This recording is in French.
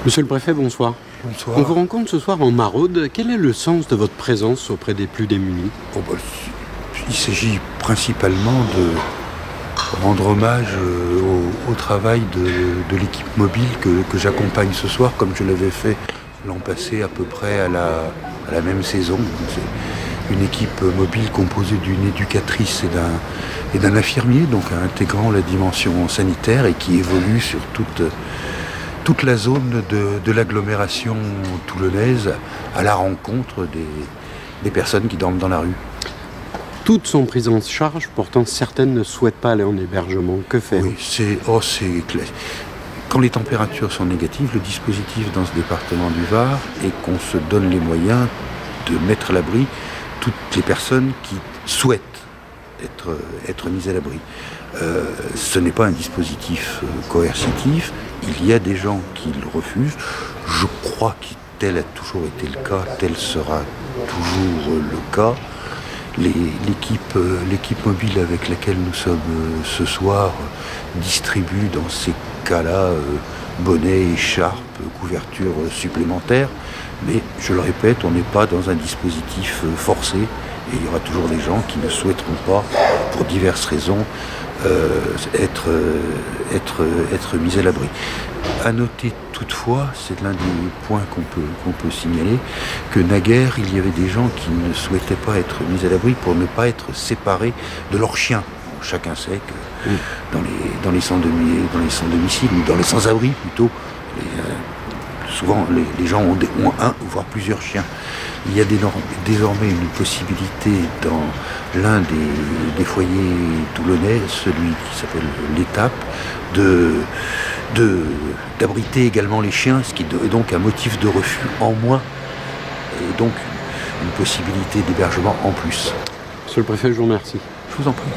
Monsieur le préfet, bonsoir. Bonsoir. On vous rencontre ce soir en Maraude. Quel est le sens de votre présence auprès des plus démunis ? Il s'agit principalement de rendre hommage au travail de l'équipe mobile que j'accompagne ce soir, comme je l'avais fait l'an passé à peu près à la même saison. C'est une équipe mobile composée d'une éducatrice et d'un infirmier, donc intégrant la dimension sanitaire et qui évolue sur toute la zone de l'agglomération toulonnaise à la rencontre des personnes qui dorment dans la rue. Toutes sont prises en charge, pourtant certaines ne souhaitent pas aller en hébergement. Que faire ? Oui, c'est clair. Quand les températures sont négatives, le dispositif dans ce département du Var est qu'on se donne les moyens de mettre à l'abri toutes les personnes qui souhaitent être mises à l'abri. Ce n'est pas un dispositif coercitif. Il y a des gens qui le refusent. Je crois que tel a toujours été le cas, tel sera toujours le cas. L'équipe mobile avec laquelle nous sommes ce soir distribue dans ces cas-là bonnets, écharpes, couvertures supplémentaires. Mais je le répète, on n'est pas dans un dispositif forcé et il y aura toujours des gens qui ne souhaiteront pas, pour diverses raisons, être mis à l'abri. À noter toutefois, c'est l'un des points qu'on peut signaler, que naguère il y avait des gens qui ne souhaitaient pas être mis à l'abri pour ne pas être séparés de leurs chiens. Chacun sait que dans les sans-domicile ou dans les sans-abri plutôt, souvent les gens ont un ou voire plusieurs chiens. Il y a désormais une possibilité dans l'un des foyers toulonnais, celui qui s'appelle l'Étape, d'abriter également les chiens, ce qui est donc un motif de refus en moins, et donc une possibilité d'hébergement en plus. Monsieur le préfet, je vous remercie. Je vous en prie.